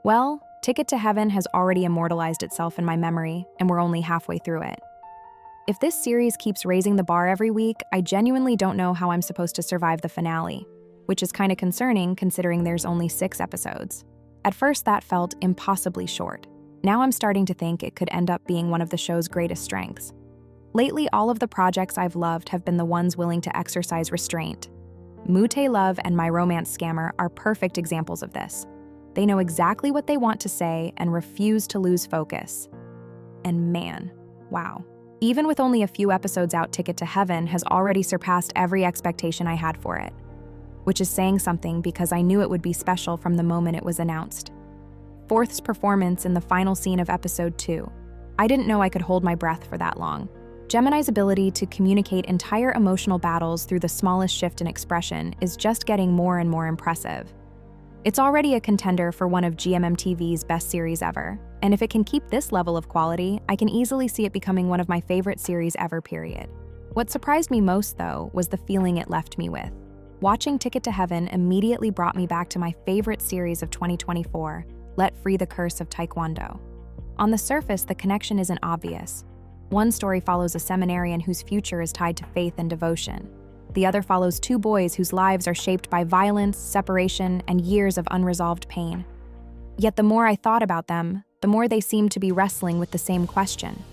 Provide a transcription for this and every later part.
Well, Ticket to Heaven has already immortalized itself in my memory, and we're only halfway through it. If this series keeps raising the bar every week, I genuinely don't know how I'm supposed to survive the finale, which is kind of concerning considering there's only 6 episodes. At first, that felt impossibly short. Now I'm starting to think it could end up being one of the show's greatest strengths. Lately, all of the projects I've loved have been the ones willing to exercise restraint. Mute Love and My Romance Scammer are perfect examples of this. They know exactly what they want to say and refuse to lose focus. And man, wow. Even with only a few episodes out, Ticket to Heaven has already surpassed every expectation I had for it, which is saying something because I knew it would be special from the moment it was announced. Fourth's performance in the final scene of episode 2. I didn't know I could hold my breath for that long. Gemini's ability to communicate entire emotional battles through the smallest shift in expression is just getting more and more impressive. It's already a contender for one of GMMTV's best series ever, and if it can keep this level of quality, I can easily see it becoming one of my favorite series ever, period. What surprised me most, though, was the feeling it left me with. Watching Ticket to Heaven immediately brought me back to my favorite series of 2024, Let Free the Curse of Taekwondo. On the surface, the connection isn't obvious. One story follows a seminarian whose future is tied to faith and devotion. The other follows 2 boys whose lives are shaped by violence, separation, and years of unresolved pain. Yet the more I thought about them, the more they seemed to be wrestling with the same question.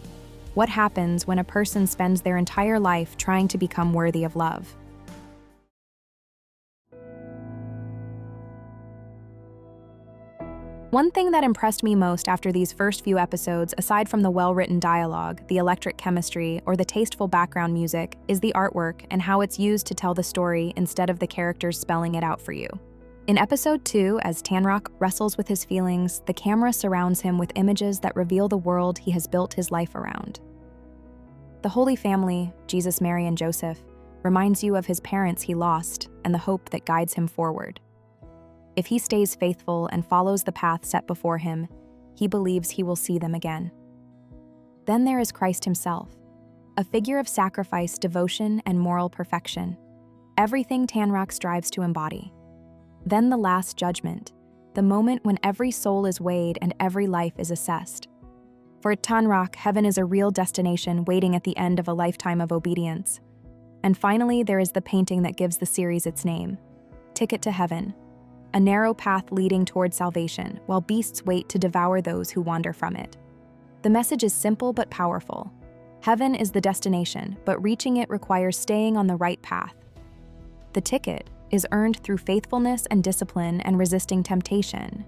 What happens when a person spends their entire life trying to become worthy of love? One thing that impressed me most after these first few episodes, aside from the well-written dialogue, the electric chemistry, or the tasteful background music, is the artwork and how it's used to tell the story instead of the characters spelling it out for you. In episode 2, as Dararrakk wrestles with his feelings, the camera surrounds him with images that reveal the world he has built his life around. The Holy Family, Jesus, Mary, and Joseph, reminds you of his parents he lost and the hope that guides him forward. If he stays faithful and follows the path set before him, he believes he will see them again. Then there is Christ himself, a figure of sacrifice, devotion, and moral perfection, everything Dararrakk strives to embody. Then the Last Judgment, the moment when every soul is weighed and every life is assessed. For Dararrakk, heaven is a real destination waiting at the end of a lifetime of obedience. And finally, there is the painting that gives the series its name, Ticket to Heaven, a narrow path leading toward salvation, while beasts wait to devour those who wander from it. The message is simple but powerful. Heaven is the destination, but reaching it requires staying on the right path. The ticket is earned through faithfulness and discipline and resisting temptation.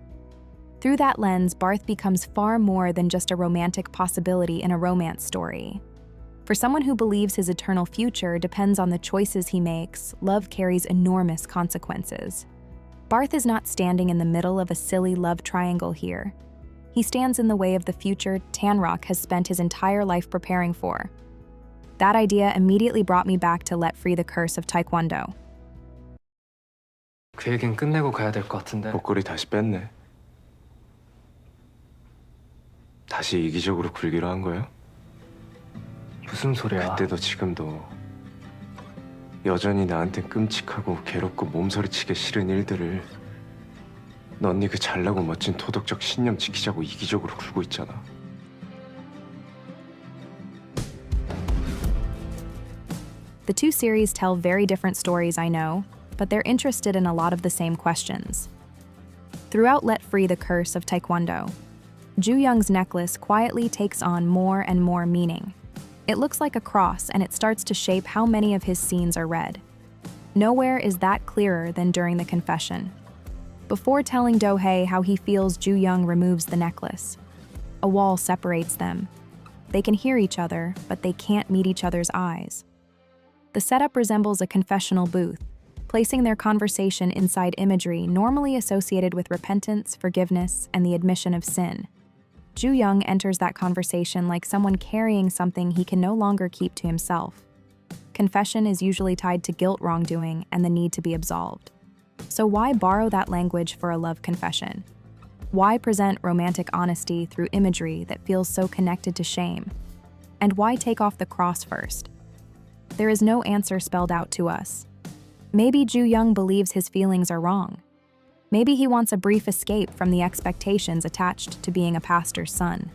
Through that lens, Barth becomes far more than just a romantic possibility in a romance story. For someone who believes his eternal future depends on the choices he makes, love carries enormous consequences. Barth is not standing in the middle of a silly love triangle here. He stands in the way of the future Dararrakk has spent his entire life preparing for. That idea immediately brought me back to Let Free the Curse of Taekwondo. 그 얘긴 끝내고 가야 될 것 같은데. 목걸이 다시 뺐네. 다시 이기적으로 굴기로 한 거야? 무슨 소리야? 그때도 지금도 여전히 나한텐 끔찍하고 괴롭고 몸서리치게 싫은 일들을 넌 네 그 잘나고 멋진 도덕적 신념 지키자고 이기적으로 굴고 있잖아. The two series tell very different stories, I know, but they're interested in a lot of the same questions. Throughout Let Free the Curse of Taekwondo, Ju Young's necklace quietly takes on more and more meaning. It looks like a cross, and it starts to shape how many of his scenes are read. Nowhere is that clearer than during the confession. Before telling Do-hae how he feels, Ju Young removes the necklace. A wall separates them. They can hear each other, but they can't meet each other's eyes. The setup resembles a confessional booth, placing their conversation inside imagery normally associated with repentance, forgiveness, and the admission of sin. Ju Young enters that conversation like someone carrying something he can no longer keep to himself. Confession is usually tied to guilt, wrongdoing, and the need to be absolved. So why borrow that language for a love confession? Why present romantic honesty through imagery that feels so connected to shame? And why take off the cross first? There is no answer spelled out to us. Maybe Ju Young believes his feelings are wrong. Maybe he wants a brief escape from the expectations attached to being a pastor's son.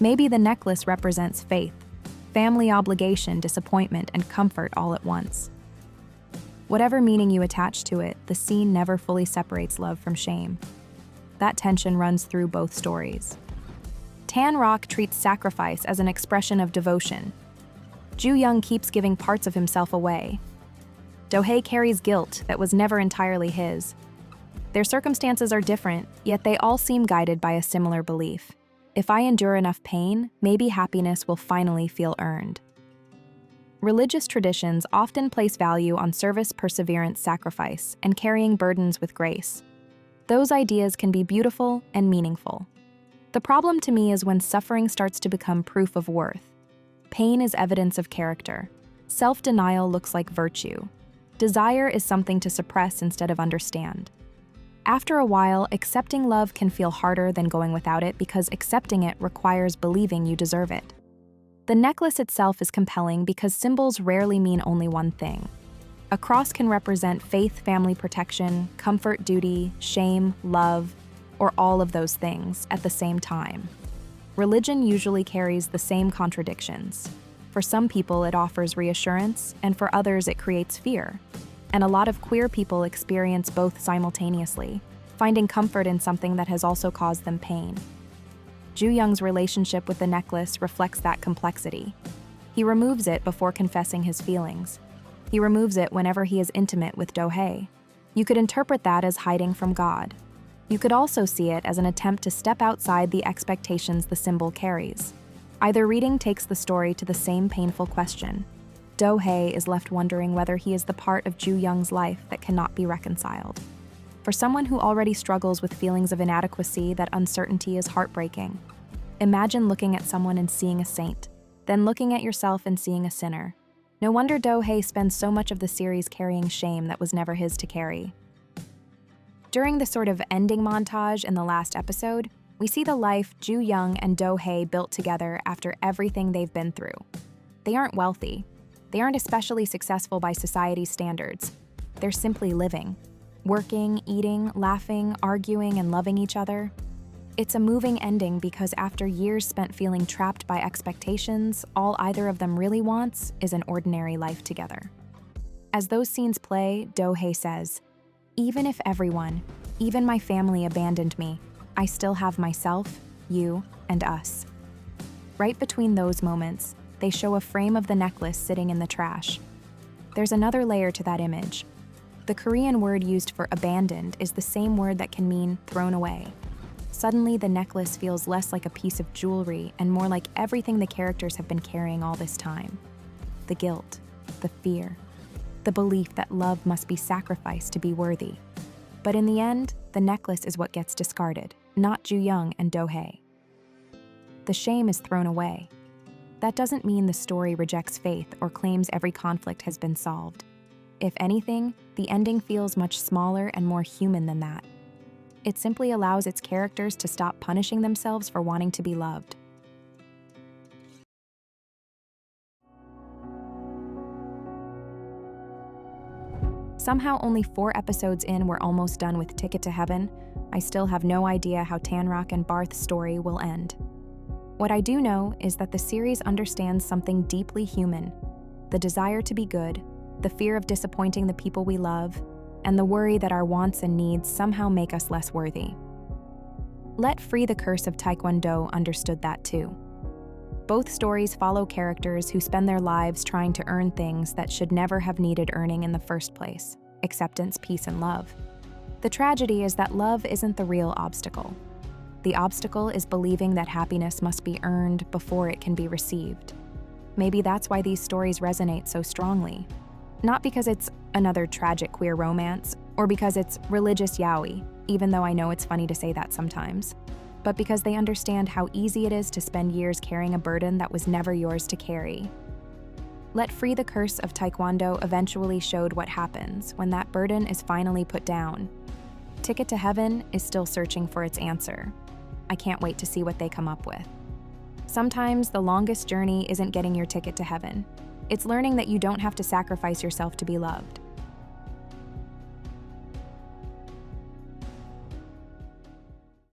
Maybe the necklace represents faith, family obligation, disappointment, and comfort all at once. Whatever meaning you attach to it, the scene never fully separates love from shame. That tension runs through both stories. Tanrok treats sacrifice as an expression of devotion. Ju Young keeps giving parts of himself away. Do-hae carries guilt that was never entirely his. Their circumstances are different, yet they all seem guided by a similar belief. If I endure enough pain, maybe happiness will finally feel earned. Religious traditions often place value on service, perseverance, sacrifice, and carrying burdens with grace. Those ideas can be beautiful and meaningful. The problem to me is when suffering starts to become proof of worth. Pain is evidence of character. Self-denial looks like virtue. Desire is something to suppress instead of understand. After a while, accepting love can feel harder than going without it because accepting it requires believing you deserve it. The necklace itself is compelling because symbols rarely mean only one thing. A cross can represent faith, family protection, comfort, duty, shame, love, or all of those things at the same time. Religion usually carries the same contradictions. For some people, it offers reassurance, and for others, it creates fear. And a lot of queer people experience both simultaneously, finding comfort in something that has also caused them pain. Ju Young's relationship with the necklace reflects that complexity. He removes it before confessing his feelings. He removes it whenever he is intimate with Do-hae. You could interpret that as hiding from God. You could also see it as an attempt to step outside the expectations the symbol carries. Either reading takes the story to the same painful question. Do-hae is left wondering whether he is the part of Ju Young's life that cannot be reconciled. For someone who already struggles with feelings of inadequacy, that uncertainty is heartbreaking. Imagine looking at someone and seeing a saint, then looking at yourself and seeing a sinner. No wonder Do-hae spends so much of the series carrying shame that was never his to carry. During the sort of ending montage in the last episode, we see the life Ju Young and Do-hae built together after everything they've been through. They aren't wealthy. They aren't especially successful by society's standards. They're simply living, working, eating, laughing, arguing, and loving each other. It's a moving ending because after years spent feeling trapped by expectations, all either of them really wants is an ordinary life together. As those scenes play, Do-hae says, "Even if everyone, even my family abandoned me, I still have myself, you, and us." Right between those moments, they show a frame of the necklace sitting in the trash. There's another layer to that image. The Korean word used for abandoned is the same word that can mean thrown away. Suddenly, the necklace feels less like a piece of jewelry and more like everything the characters have been carrying all this time. The guilt, the fear, the belief that love must be sacrificed to be worthy. But in the end, the necklace is what gets discarded, not Ju Young and Do-hae. The shame is thrown away. That doesn't mean the story rejects faith or claims every conflict has been solved. If anything, the ending feels much smaller and more human than that. It simply allows its characters to stop punishing themselves for wanting to be loved. Somehow only 4 episodes in, we're almost done with Ticket to Heaven. I still have no idea how Tanrok and Barth's story will end. What I do know is that the series understands something deeply human: the desire to be good, the fear of disappointing the people we love, and the worry that our wants and needs somehow make us less worthy. Let Free the Curse of Taekwondo understood that too. Both stories follow characters who spend their lives trying to earn things that should never have needed earning in the first place: acceptance, peace, and love. The tragedy is that love isn't the real obstacle. The obstacle is believing that happiness must be earned before it can be received. Maybe that's why these stories resonate so strongly. Not because it's another tragic queer romance, or because it's religious yaoi, even though I know it's funny to say that sometimes, but because they understand how easy it is to spend years carrying a burden that was never yours to carry. Let Free the Curse of Taekwondo eventually showed what happens when that burden is finally put down. Ticket to Heaven is still searching for its answer. I can't wait to see what they come up with. Sometimes the longest journey isn't getting your ticket to heaven. It's learning that you don't have to sacrifice yourself to be loved.